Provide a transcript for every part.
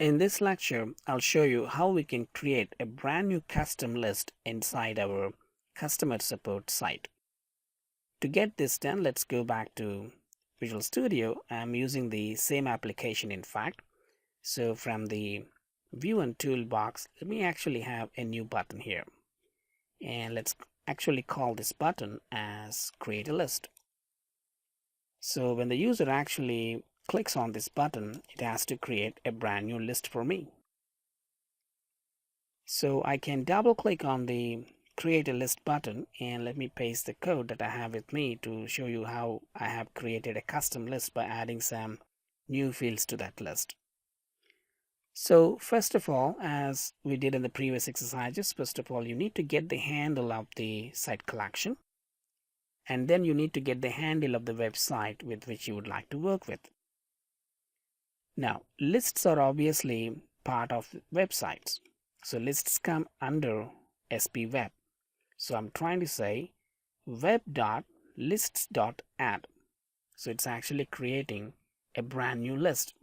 In this lecture, I'll show you how we can create a brand new custom list inside our customer support site. To get this done, let's go back to Visual Studio. I'm using the same application in fact. So from the View and Toolbox, let me actually have a new button here. And let's actually call this button as Create a List. So when the user actually clicks on this button, it has to create a brand new list for me. So I can double click on the Create a List button, and let me paste the code that I have with me to show you how I have created a custom list by adding some new fields to that list. So first of all, as we did in the previous exercises, first of all you need to get the handle of the site collection, and then you need to get the handle of the website with which you would like to work with. Now, lists are obviously part of websites. So lists come under SP Web. So I'm trying to say web.lists.add. So it's actually creating a brand new list.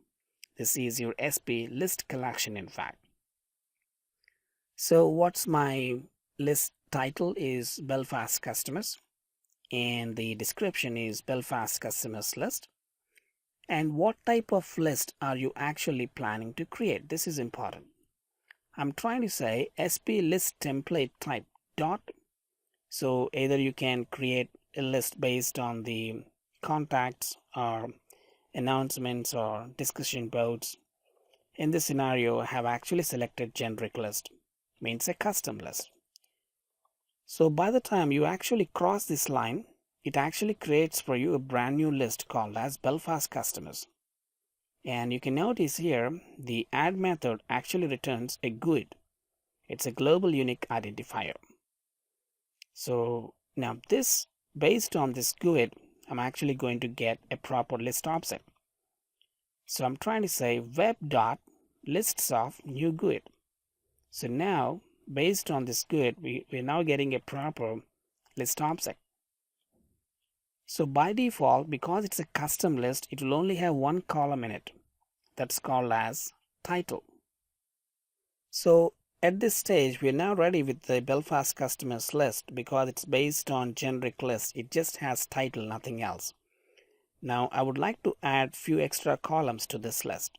This is your SP list collection in fact. So what's my list title is Belfast Customers, and the description is Belfast Customers List. And what type of list are you actually planning to create? This is important. I'm trying to say SP list template type dot. So either you can create a list based on the contacts or announcements or discussion boards. In this scenario, I have actually selected generic list, means a custom list. So by the time you actually cross this line, it actually creates for you a brand new list called as Belfast Customers. And you can notice here the add method actually returns a GUID. It's a global unique identifier. So now this, based on this GUID, I'm actually going to get a proper list object. So I'm trying to say web.lists of new GUID. So now based on this GUID, we're now getting a proper list object. So by default, because it's a custom list, it will only have one column in it. That's called as title. So at this stage, we're now ready with the Belfast Customers list because it's based on generic list. It just has title, nothing else. Now I would like to add few extra columns to this list.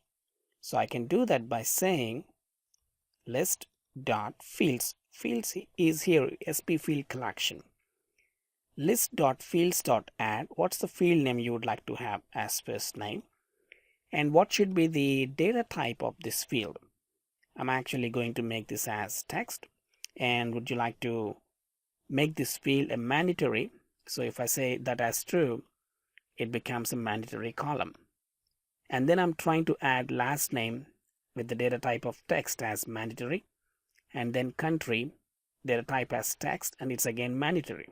So I can do that by saying list.fields. Fields is here SP field collection. List.fields.add. What's the field name you would like to have as first name? And what should be the data type of this field? I'm actually going to make this as text. And would you like to make this field a mandatory? So if I say that as true, it becomes a mandatory column. And then I'm trying to add last name with the data type of text as mandatory. And then country, data type as text, and it's again mandatory.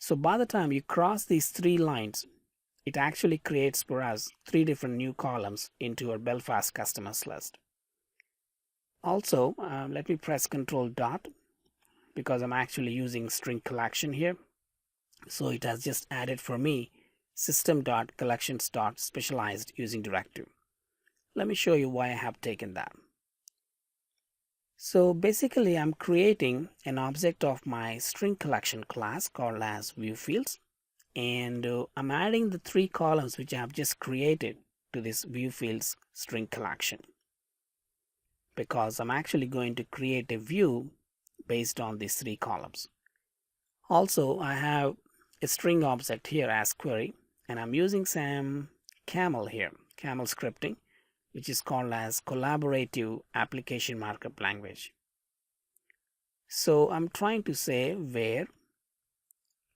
So by the time you cross these three lines, it actually creates for us three different new columns into our Belfast Customers list. Also, let me press Ctrl dot because I'm actually using string collection here. So it has just added for me system.collections.specialized using directive. Let me show you why I have taken that. So basically I'm creating an object of my string collection class called as viewFields, and I'm adding the three columns which I have just created to this viewFields string collection because I'm actually going to create a view based on these three columns. Also I have a string object here as query, and I'm using some camel here, camel scripting, which is called as collaborative application markup language. So I'm trying to say where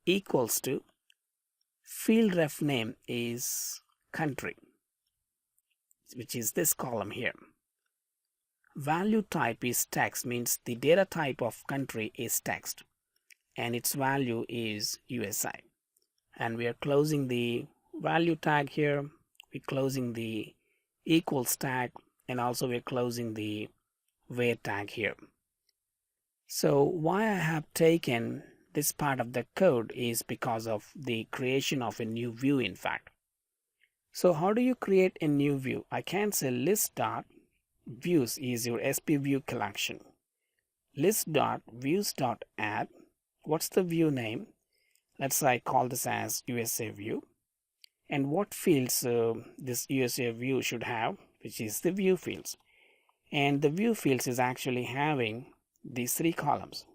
equals to field ref name is country, which is this column here. Value type is text, means the data type of country is text and its value is USI. And we are closing the value tag here, we're closing the equals tag, and also we're closing the where tag here. So why I have taken this part of the code is because of the creation of a new view in fact. So how do you create a new view? I can say list dot views is your SP view collection. List.views.add. What's the view name? Let's say I call this as USA view. And what fields this USA view should have, which is the view fields. And the view fields is actually having these three columns.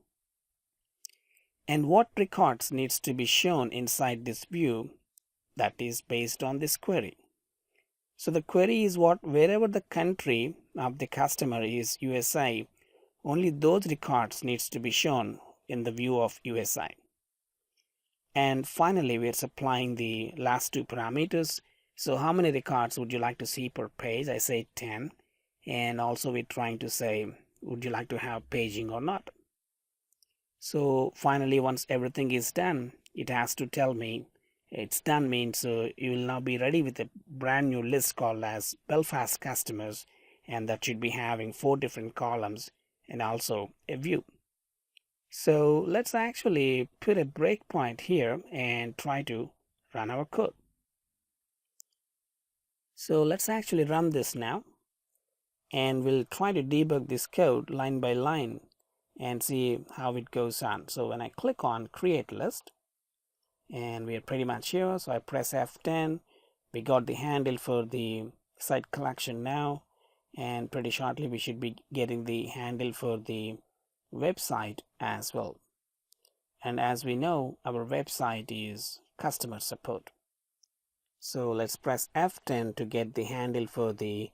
And what records needs to be shown inside this view, that is based on this query. So the query is what, wherever the country of the customer is USA, only those records needs to be shown in the view of USA. And finally, we are supplying the last two parameters. So how many records would you like to see per page? I say 10. And also we're trying to say, would you like to have paging or not? So finally, once everything is done, it has to tell me it's done, means you will now be ready with a brand new list called as Belfast customers, and that should be having 4 different columns and also a view. So let's actually put a breakpoint here and try to run our code. So let's actually run this now, and we'll try to debug this code line by line and see how it goes on. So when I click on create list, and we are pretty much here, so I press F10, we got the handle for the site collection now, and pretty shortly we should be getting the handle for the website as well. And as we know, our website is customer support. So let's press F10 to get the handle for the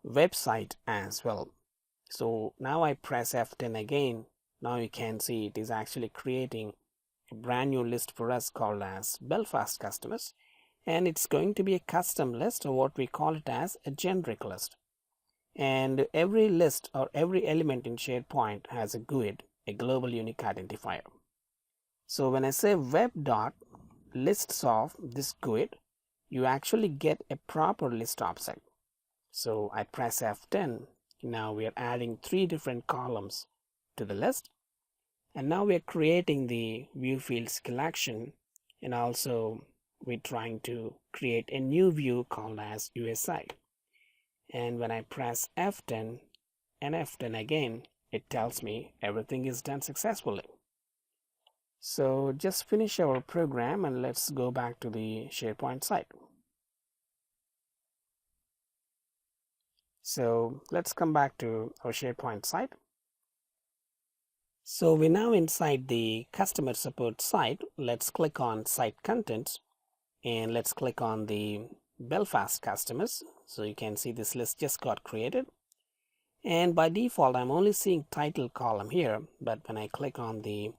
website as well. So now I press F10 again. Now you can see it is actually creating a brand new list for us called as Belfast customers, and it's going to be a custom list, or what we call it as a generic list. And every list or every element in SharePoint has a GUID, a global unique identifier. So when I say web.lists of this GUID, you actually get a proper list object. So I press F10. Now we are adding 3 different columns to the list, and now we are creating the view fields collection, and also we're trying to create a new view called as USA. And when I press F10 and F10 again, it tells me everything is done successfully. So just finish our program and let's go back to the SharePoint site. So let's come back to our SharePoint site. So we're now inside the customer support site. Let's click on site contents, and let's click on the Belfast customers. So you can see this list just got created, and by default I'm only seeing title column here, but when I click on the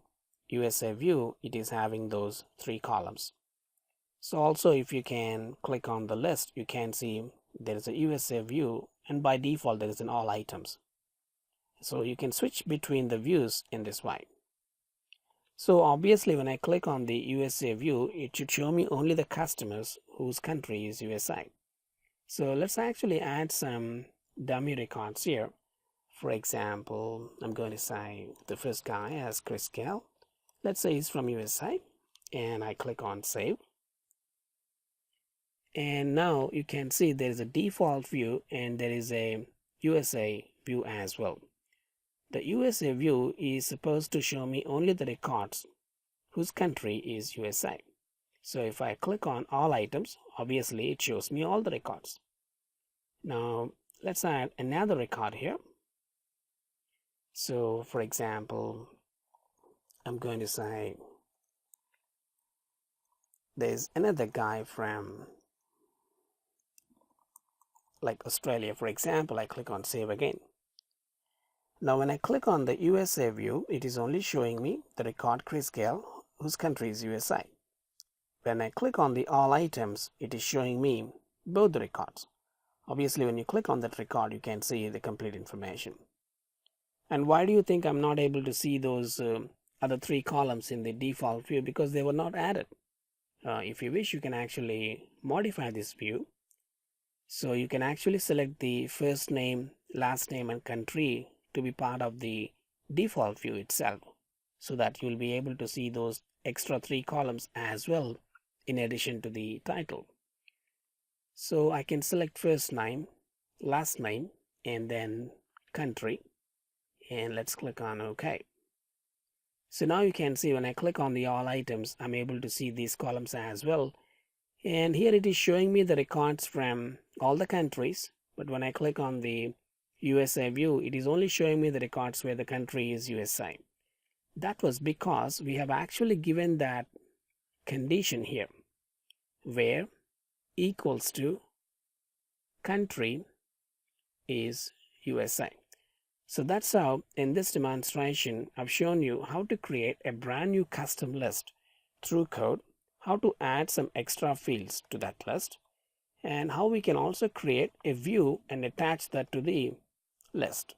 USA view, it is having those 3 columns. So also if you can click on the list, you can see there is a USA view, and by default there is an all items. So you can switch between the views in this way. So obviously when I click on the USA view, it should show me only the customers whose country is USA. So let's actually add some dummy records here. For example, I'm going to say the first guy as Chris Gale. Let's say he's from USA, and I click on save. And now you can see there is a default view and there is a USA view as well. The USA view is supposed to show me only the records whose country is USA. So if I click on all items, obviously it shows me all the records. Now let's add another record here. So for example, I'm going to say there's another guy from like Australia, for example. I click on save again. Now when I click on the USA view, it is only showing me the record Chris Gale, whose country is USA. When I click on the all items, it is showing me both the records. Obviously when you click on that record, you can see the complete information. And why do you think I'm not able to see those other 3 columns in the default view? Because they were not added. If you wish, you can actually modify this view. So you can actually select the first name, last name and country to be part of the default view itself, so that you'll be able to see those extra 3 columns as well in addition to the title. So I can select first name, last name and then country, and let's click on OK. So now you can see when I click on the all items, I'm able to see these columns as well. And here it is showing me the records from all the countries. But when I click on the USA view, it is only showing me the records where the country is USA. That was because we have actually given that condition here, where equals to country is USA. So that's how in this demonstration I've shown you how to create a brand new custom list through code, how to add some extra fields to that list, and how we can also create a view and attach that to the list.